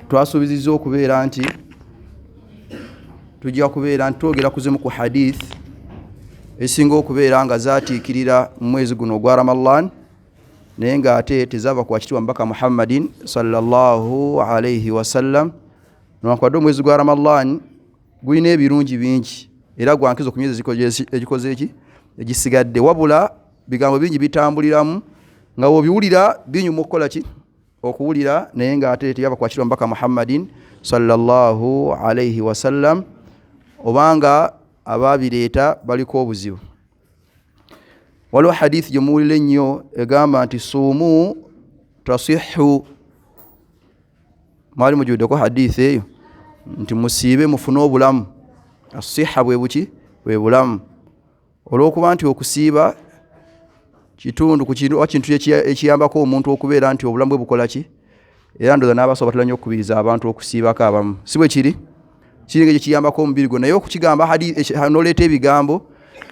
twasuubizizza okubeera nti tujja kubeera nti twogera kuzimu ku hadith esinga okubeera nga zaatiikirira mu mwezi guno ogwa Ramadan naye nga ate tezava ku wakitiibwa Mubaka Muhammadin sallallahu alayhi wasallam. Newankubadde omwezi gwa Ramadan gulina ebirungi bingi era gwankizo ku myezi egikoze eki egisigadde, wabula bigambo bingi bitambuliramu nga wobiwulira binyuma okukola ki okuwulira naye nga ate teyava ku wakitiibwa Mubaka Muhammadin sallallahu alayhi wasallam obanga ababireeta baliko obuzibu. Waliwo hadith gye muwulira ennyo egamba nti suumu tasihhu. Mwali mujjuddeko hadith eyo nti musiibe mufune obulamu. Asiha bwe buki bwe bulamu. Olw'okuba nti okusiiba kitundu ku kintu ekiyambako omuntu okubeera nti obulamu bwe bukola ki, era ndoza n'abasobola batera nnyo okukubiriza abantu okusiibako abamu. Si bwe kiri nga kiyambako omubiri gwo, naye okukigamba n'oleeta ebigambo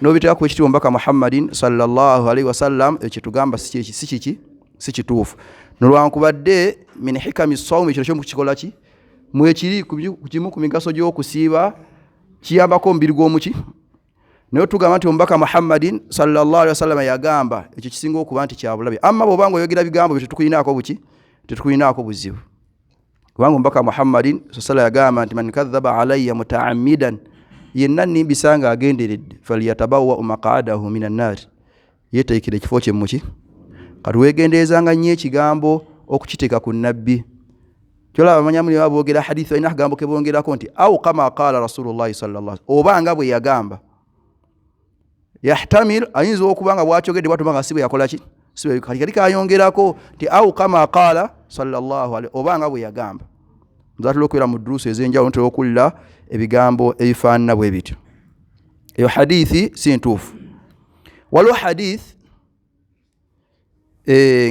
n'obiteeka ku ekitiibwa Mubaka Muhammadin sallallahu alaihi wasallam ekyo tugamba si kituufu. Nolwankubadde min hikami sawmi ekyo kyo kikola ki mwekiri kukimu ku migaso gy'okusiiba kiyambako omubiri gw'omuki, naye tugamba nti Mubaka Muhammadin sallallahu alaihi wasallam yagamba ekyo kisinga okuba nti kyabulabe. Amma bw'obanga oyogera bigambo byo tetukulinaako buki tetukulinaako buzibu, kubanga Mubaka Muhammadin sallallahu alaihi wasallam yagamba nti man kadhaba alayya mutaammidan yenna nimbisanga agenderedde falyatabawa maq'adahu minan nar, yeteekere ekifo kye muki. Kati weegenderezanga nnyo ekigambo okukiteeka ku nabbi. Kyolaba abamanyamuli boogera hadith alina akagambo ke bongerako nti au kama qala Rasulullah sallallahu alaihi wasallam, obanga bwe yagamba. Yahtamil ayinza okubanga bw'akyogedde bw'atuma si bwe yakola ki, si bwe kali kayongerako nti au kama qala sallallahu alaihi, obanga bwe yagamba. Nzatula okubeera mu durusu ez'enjawulo ntera okulla ebigambo ebifaanana bwe bityo. Eyo hadithi si ntuufu. Waliwo hadith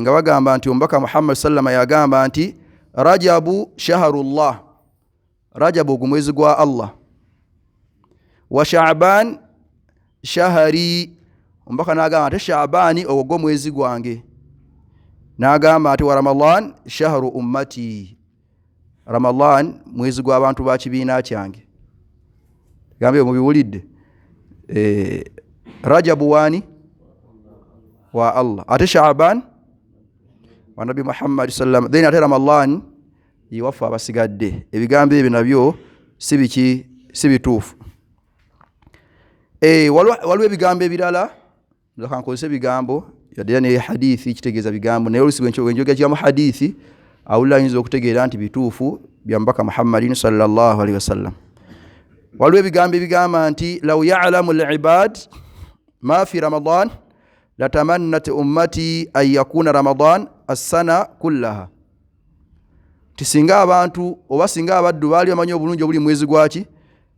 nga bagamba nti Omubaka Muhammad sallama yagamba nti Rajabu shahrullah, Rajabu ogwo mwezi gwa Allah, wa Sha'ban shahari. Omubaka n'agamba ate Sha'bani ogwo mwezi gwange, n'agamba ate wa Ramadan shahru ummati, Ramadan mwezi gw'abantu ba kibiina kyange. Gambe mubiwulidde. Rajabu wani wa Allah, ate Sha'ban wa Nabi Muhammad sallam, then ate Ramadan yiwafu abasigadde. Ebigambo ebyo nabyo si bituufu. Waliwo ebigambo ebirala nzakankozesa ebigambo yadde ne hadithi kitegeeza bigambo, naye olusi bwenjogera kigamu hadithi awulira ayinza okutegeera nti bituufu bya Mubaka Muhammadin sallallahu alaihi wasallam. Waliwo ebigambo ebigamba nti law ya'lamu al-ibad ma fi Ramadan latamannat ummati an yakuna Ramadan as-sana kullaha. Tisinga abantu oba singa abaddu baali bamanyi obulungi obuli mwezi gwaki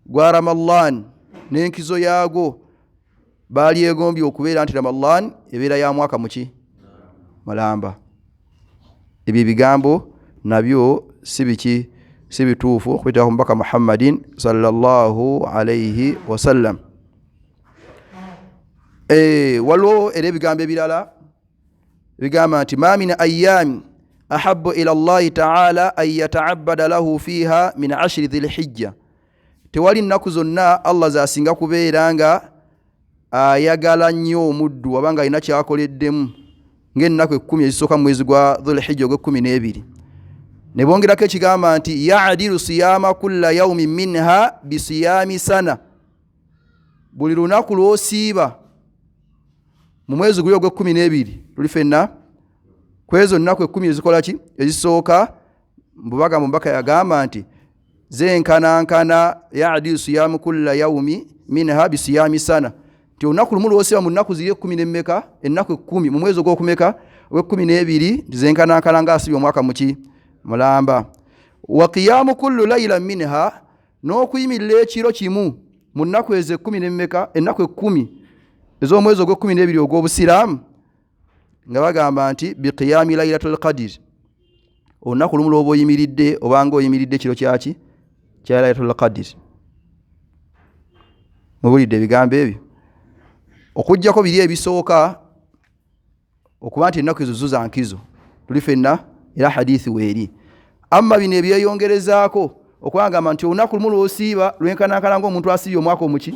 gwa Ramadan n'enkizo yaago, baali egombye okubeera nti Ramadan ebeera ya mwaka muki malamba. Ebyo bigambo nabyo si bituufu okuyitaho Mubaka Muhammadin sallallahu alayhi wasallam. Waliwo era ebigambo ebirala bigamba nti ma min ayyami ahabbu ila Allah ta'ala an yata'abbada lahu fiha min 10 dhil hijja, tewali nnaku zonna Allah zasinga kubeera nga ayagala nnyo omuddu wabanga alina kyakoleddemu ng'ennaku 10 ezisooka mu mwezi gwa Dhul Hijja ogw'e12. Ne bongerako ekigamba nti ya'dilu siyama kulla yawmin minha bisiyami sana, buli lunaku lw'osiiba mu mwezi guli ogw'e12 tuli fenna kwezo nnaku 10 ezikola ki ezisooka. Mubaka yagamba nti zenkanankana ya'dilu siyamu kulla yawmi minha bisiyami sana, ti olunaku lumu lw'osiiba mu nnaku ziri 10 n'emmeka, ennaku 10 mu mwezi ogw'okumeka ogw'e12 zenkanankana ng'asibye omwaka muki mulamba. Wa qiyamu kullu laylan minha, n'okuyimirira ekiro kimu mu nnaku ezo 10 n'emmeka, ennaku 10 ez'omwezi ogw'e12 ogw'obusiraamu, nga bagamba nti biqiyami laylatul qadr, olunaku lumu lw'oba oyimiridde obanga oyimiridde ekiro kyaki kya laylatul qadr. Mubulidde ebigambo ebyo okujjako biri ebisooka okuba nti ennaku ezo zo za nkizo tuli fenna era hadithi weeri. amma bino ebyeyongerezaako okwagamba nti olunaku lumu lw'osiiba lwenkanankana ng'omuntu asiibye omwaka omuki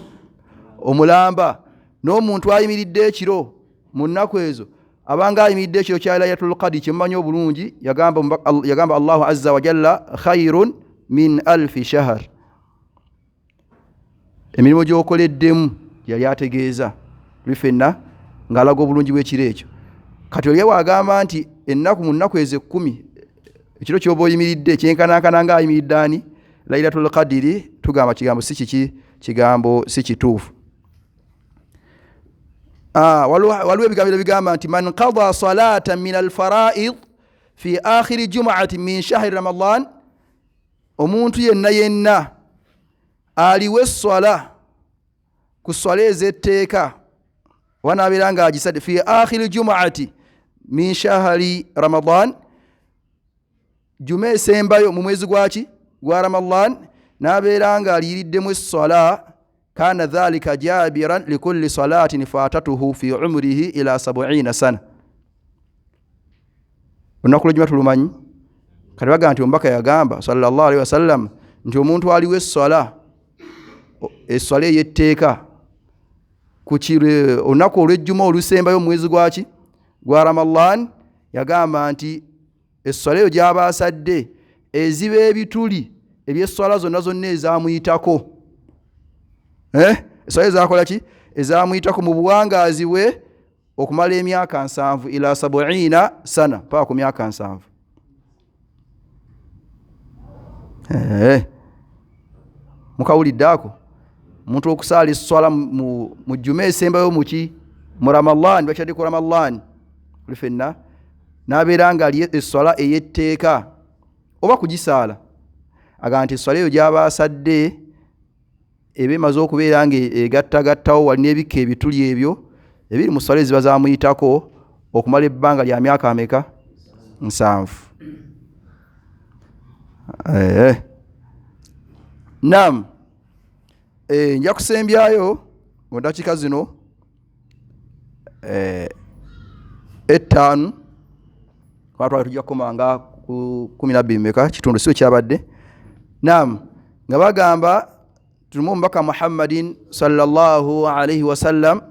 omulamba, n'omuntu ayimiridde ekiro mu nnaku ezo abanga ayimiridde ekiro kya Laylatul Qadr kimumanyi obulungi, yagamba Allahu azza wa jalla khairun min alfi shahr. Emirimu gy'okoleddemu yali ategeeza lifenna ng'alaga obulungi bw'ekiro ekyo. Kati oli wagamba nti ennaku mu nnaku ezo 10 ekiro ky'oba oyimiridde kyenkanankana ng'ayimiridde ani Laylatul Qadr, tugamba kigambo si kiki, kigambo si kituufu. Waliwo ebigambo bigamba nti man qada salatan min alfara'id fi akhiri jum'ati min shahri Ramadan, omuntu yenna aliwe swala ku swala ez'etteeka wanabeera nga agisadde fi akhiri jum'ati min shahri Ramadan, juma esembayo mu mwezi gwaki gwa Ramadan, nabeera nga aliriddemu esswala, kana dhalika jabiran likulli salatin fatatuhu fi umrihi ila 70 sana. Olunaku lw'ejjuma tulumanyi, kati baga nti omubaka yagamba sallallahu alaihi wasallam nti omuntu aliwo esswala ey'etteeka ku olunaku olw'ejjuma olusembayo mu mwezi gwaki gwa Ramadan, yagamba nti esswala eyo gy'aba asadde eziba ebituli eby'esswala zonna ezamuyitako. Esswala ezakola ki? Ezamuyitako mu buwangaazi bwe okumala emyaka 7 ila 70 sana, paka ku myaka 7. Mukawulidde ako? Omuntu okusaala esswala mu jjuma esembayo muki mu Ramadan, bakyadde ku Ramadan lifenna, nabeera nga ali esswala ey'etteeka oba kugisaala, agamba nti esswala eyo gy'aba asadde eba emaze okubeera nga egattagattawo, wali n'ebikka ebituli ebyo ebiri mu sswala eziba zamuyitako okumala ebbanga lya myaka ameka 7. Naam, nja kusembyayo mu ddakiika zino 5 twali tujja kukomanga ku 12 meka kitundu sio kyabadde. Naam, nga bagamba tulumu omubaka Muhammadin sallallahu alaihi wasallam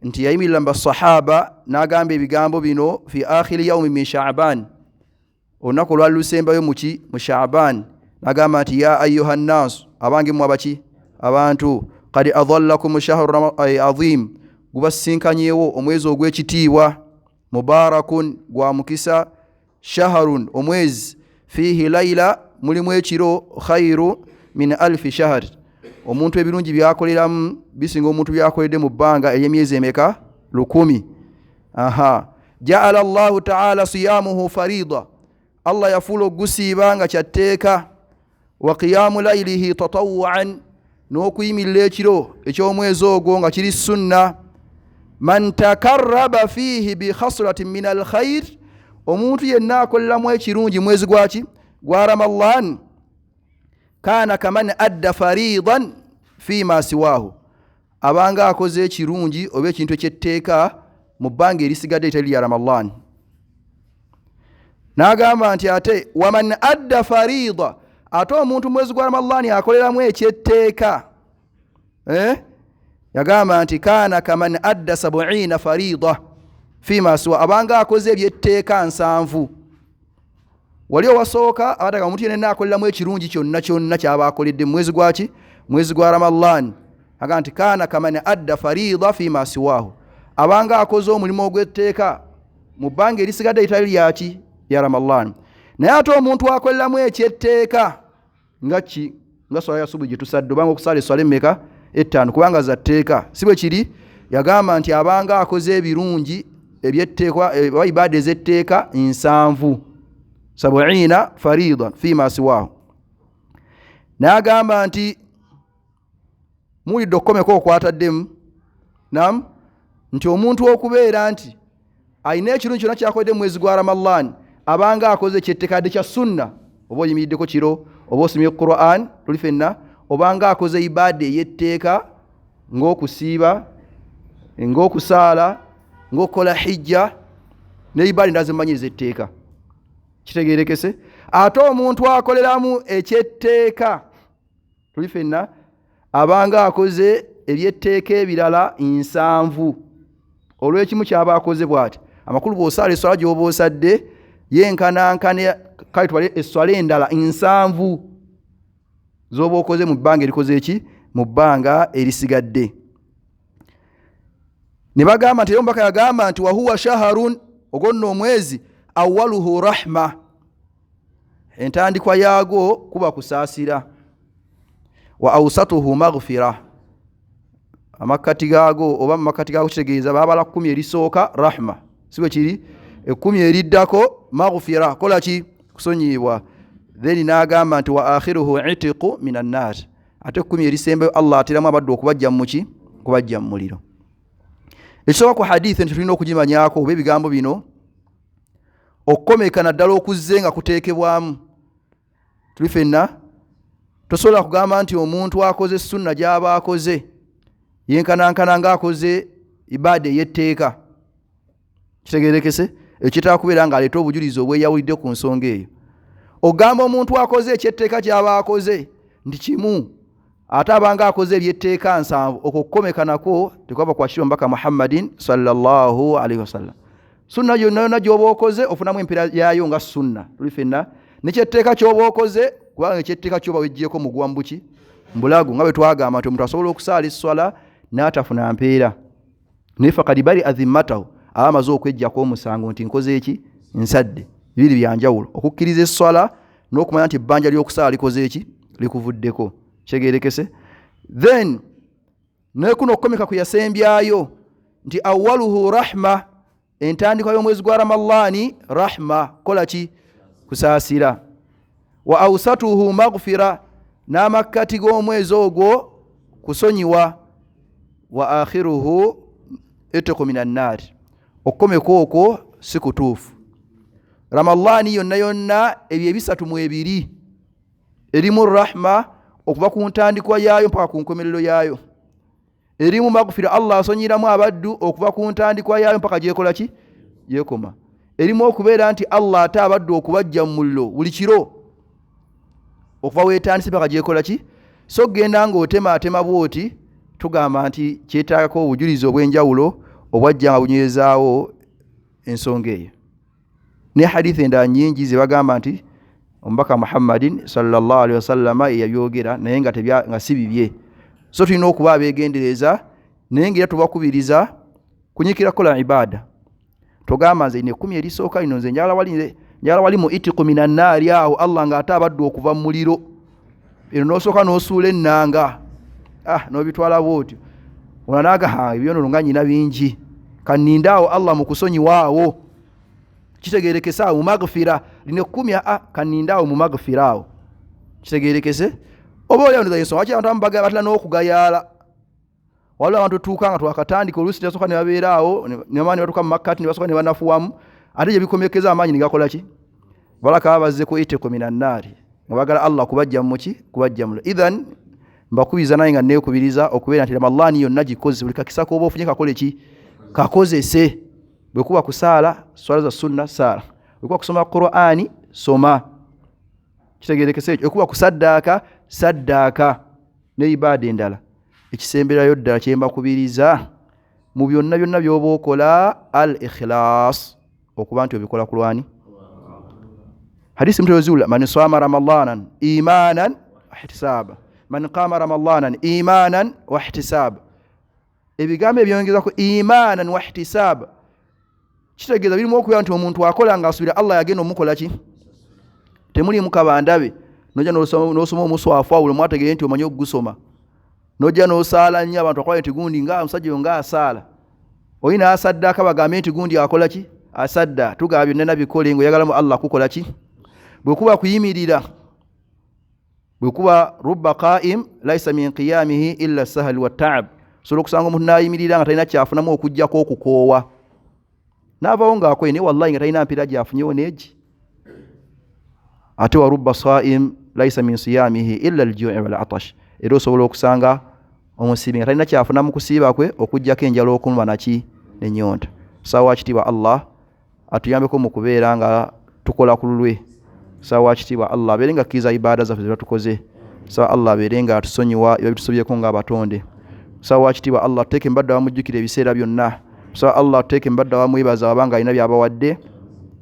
nti yayimirira basahaba n'agamba ebigambo bino fi akhiri yaumi min Sha'ban, olunaku olwali lusembayo muki mu Sha'ban, n'agamba nti ya ayuha nnas, abange mu abaki abantu, qad adhallakum shahru azim, gubasisinkanyewo omwezi ogw'ekitiibwa, mubarakun gwa mukisa, shahrun omwezi, fihi layla mulimu ekiro, khairu min alfi shahr, omuntu ebirungi byakoleramu bisinga omuntu byakoledde mu bbanga ery'emyezi emeka 10. Ja'ala Allahu ta'ala siyamuhu farida, Allah yafuula okugusiiba nga kyatteeka, wa qiyamu laylihi tatawwu'an, n'okuyimirira ekiro eky'omwezi ogwo nga kiri sunna. Man takarraba fihi bi khaslatin min alkhair, omuntu yenna akoleramu ekirungi mwezi gwaki gwa Ramadan, kana kaman adda faridan fima siwahu, abanga akoze ekirungi oba ekintu ekyetteeka mu bbanga erisigadde etali lya Ramadan. N'agamba nti ate waman adda farida, ate omuntu mwezi gwa Ramadan akoleramu ekyetteeka, yagamba nti kana kaman adda 70 farida fima siwa, abanga akoze ebyetteeka 7. Wali owasooka abataga omuntu yenna akoleramu ekirungi kyonna kyaba akoledde mwezi gwaki mwezi gwa Ramadan, agamba nti kana kaman adda farida fima siwahu, abanga akoze omulimu ogw'etteeka mu bbanga erisigadde etali lyaki ya Ramadan. Naye ate omuntu akoleramu ekyetteeka nga swala ya subuhi gyetusadde, obanga okusala esswala emmeka 5 kubanga za tteeka, si bwe kiri. Yagamba nti abanga akoze ebirungi ebyetteekwa oba ibaada ez'etteeka 7, 70 farida fima siwahu. N'agamba nti mulidde okukomeko okwataddemu, nam nti omuntu okubeera nti alina ekirungi kyonna kyakoledde mu mwezi gwa Ramadan, abanga akoze kyetteekadde kya sunna, oba oyimiriddeko kiro, oba osomye Qur'an tuli fenna, obanga akoze ibaada ey'etteeka ng'okusiiba, ng'okusaala, ng'okukola hijja, ne ibaada endala zemumanyi ez'etteeka, kitegeerekese. ate omuntu akoleramu ekyetteeka tuli ffenna abanga akoze ebyetteeka ebirala 7 olw'ekimu kyaba akoze bw'ati amakulu bw'osaala esswala gy'oba osadde yenkanankane kale tubale esswala endala 7 z'oba okoze mu bbanga erikoze eki mu bbanga erisigadde. Ne bagamba nti omubaka yagamba nti wahuwa shaharun ogwo nno omwezi awaluhu rahma entandikwa yaago kuba kusaasira wa awsatuhu maghfira amakkati gaago oba mu makkati gaago kitegeeza baabala 10 erisooka rahma si bwe kiri 10 eriddako maghfira kola ki kusonyibwa then n'agamba nti wa akhiruhu itiqu minan nar ate 10 erisembeyo Allah atiramu abadde okubajja mu ki kubajja mu muliro. Ekisooka ku hadithi nti tulina okugimanyaako oba ebigambo bino okukomeka naddala okuzze nga kuteekebwamu tuli ffenna tosobola kugamba nti omuntu akoze sunna gy'aba akoze yenkanankana ng'akoze ibaada ey'etteeka kitegeerekese ekitala kubeera ng'aleeta obujulizi obweyawulidde ku nsonga eyo. Ogamba omuntu akoze ekyetteeka ky'aba akoze nti kimu ate abanga akoze ebyetteeka 7 okwo kukomeka nakwo tekwava kwakirwa mbaka Muhammadin sallallahu alaihi wasallam. Sunna yonna gy'oba okoze ofunamu empera yaayo nga sunna tuli ffenna nekyetteeka ky'oba okoze kubanga ekyetteeka ky'oba wejjeeko mugwa mbuki mbulago nga bwe twagamba nti omuntu asobola okusaala esswala n'atafuna mpeera naye fakadi bali azimmatahu aba amaze okwejjako omusango nti nkoze eki nsadde bibiri byanjawulo okukkiriza esswala n'okumanya nti ebbanja ly'okusaala likoze eki likuvuddeko kyegeerekese. Then naye kuno okukomeka kwe yasembyayo nti awaluhu rahma entandikwa y'omwezi gwa Ramadhaani rahma kola ki kusaasira wa awsatuhu maghfira n'amakkati g'omwezi ogwo kusonyiwa wa akhiruhu itiqu minan nar okukomeka okwo si kutuufu. Ramadhaani yonna yonna ebyo 3 erimu rahma okuva ku ntandikwa yaayo mpaka ku nkomerero yaayo, erimu maghfira Allah asonyiramu abaddu okuva ku ntandikwa yaayo mpaka gyekola ki gyekoma, erimu okubeera nti Allah ate abaddu okubajja mu muliro buli kiro okuva weetandise mpaka gyekola ki. So genda ng'otema bwoti tugamba nti kyetaagako obujulizi obw'enjawulo obwajja nga bunywezaawo ensonga eyo. Ne hadithi endala nnyingi ze bagamba nti omubaka Muhammadin sallallahu alaihi wasallam yabyogera naye nga si bibye. So tulina okuba abeegendereza naye ng'era tubakubiriza kunyikira kola ibaada. Togamba nze ne 10 erisooka lino nze njala wali mu itiqu minan naari awo Allah ng'ate abadde okuva mu muliro eno n'osooka n'osuula ennanga n'obitwala bwotyo onanaaga ebyono nga nyina bingi kannindaawo Allah mu kusonyiwaawo kitegeerekese awo mu maghfira line 10 kannindaawo mu maghfira awo kitegeerekese. Oba oli awo nsonga ki abantu abamu batera n'okugayaala waliwo abantu tutuuka nga twakatandika oluusi tasooka ne babeera awo ne bamaani batuuka mu makkati ne basooka ne banafuwamu ate gye bikomekeza amaanyi ne gakola ki balaka babazze ku itiqu minan naari nga bagala Allah kubajja mu ki kubajja mu idhan mbakubiza naye nga neekubiriza okubeera nti Ramadhaani yonna gikoze buli kakisako oba ofunye kakole ki kakozese. Bwe kuba kusaala swala za sunna saala, bwe kuba kusoma Qur'ani soma kitegeerekese ekyo, bwe kuba kusaddaaka saddaaka ne ibaada endala. Ekisemberayo ddala kye mbakubiriza mu byonna byonna by'oba okola al ikhlas okuba nti obikola ku lwani. Hadisi mtozula man sama ramadanan imanan wa ihtisaba man qama ramadanan imanan wa ihtisaba. Ebigambo ebyongeza ku imanan wa ihtisaba kitegeeza birimu okubeera nti omuntu akola nga asubira Allah yagenda omukola ki temuli mukabandabe nojja n'osoma omuswafu awulo mwategeere nti omanyi okugusoma nojja n'osaala nnyo abantu akola nti gundi nga omusajja oyo nga asaala oyina asaddaaka bagambe nti gundi akola ki asadda tugaba byonna nabikole ng'oyagalamu Allah kukola ki. Bwe kuba kuyimirira bwe kuba rubba qaim laisa min qiyamihi illa sahal wa ta'ab solo kusanga omuntu nayimirira nga talina kyafunamu okujjako okukoowa n'avaawo ng'akoye naye wallahi nga talina mpira gyafunyewo neegi. Ate wa rubba saim laisa min siyamihi illa al-ju'i wal atash era osobola okusanga omusibi nga talina kyafuna mu kusiiba kwe okujjako enjala okunwa naki n'ennyonta. Sawa kitiibwa Allah atuyambeko mu kubeera nga tukola ku lulwe sawa kitibwa Allah aberenga kiza ibada zaffe zebatukoze sawa Allah aberenga atusonyiwa ebyo bitusobyeko ng'abatonde sawa kitibwa Allah tuteeke mbadde wamujjukira ebiseera byonna sawa Allah tuteeke mbadde wamwebaza wabanga alina byabawadde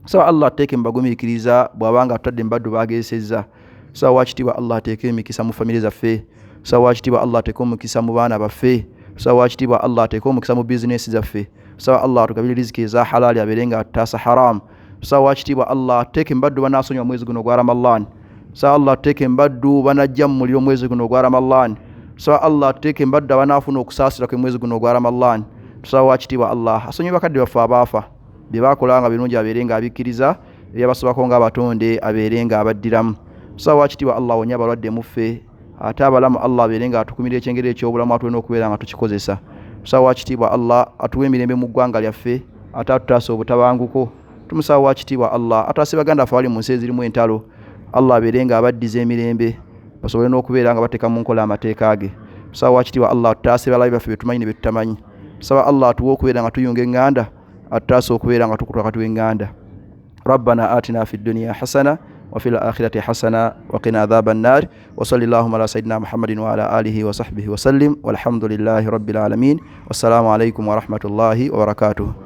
sawa Allah tuteeke mbagumiikiriza bwabanga tutadde mbaddu bagezesezza sawa kitibwa Allah ateeke emikisa mu famire zaffe sawa kitibwa Allah ateeke omukisa mu baana baffe sawa kitibwa Allah ateeke omukisa mu bizinesi zaffe sawa Allah atugabire riziki eza halali aberenga atutaasa haram sawa kitibwa Allah tuteeke mbaddu banasonywa mwezi guno gwa Ramadan sawa Allah tuteeke mbaddu banajja mu muliro mwezi guno gwa Ramadan sawa Allah tuteeke mbaddu abanafuna okusaasira kwe mwezi guno gwa Ramadan sawa kitibwa Allah asonyiwe bakadde baffe abaafa bye bakolanga birungi aberenga abikkiriza ebyabasobako ng'abatonde aberenga abaddiramu sawa kitibwa Allah wonya abalwadde muffe ate abalamu Allah aberenga atukumira ekyengeri ekyobulamu atulina okubeera nga tukikozesa sawa kitibwa Allah atuwa emirembe mu ggwanga lyaffe ate atutaasa obutabanguko tumusawa kitibwa Allah ataase baganda ffe abali mu nsi ezirimu entalo Allah aberenga abaddiza emirembe basobole n'okubeera nga bateeka mu nkola amateeka ge sawa kitibwa Allah atutaase balabi baffe betumanyi ne betutamanyi sawa Allah atuwa okubeera nga tuyunga eŋŋanda atutaase okubeera nga tukutuka kati w'eŋŋanda ربنا آتنا في الدنيا حسنة وفي الآخرة حسنة وقنا عذاب النار وصلى اللهم على سيدنا محمد وعلى آله وصحبه وسلم والحمد لله رب العالمين والسلام عليكم ورحمة الله وبركاته.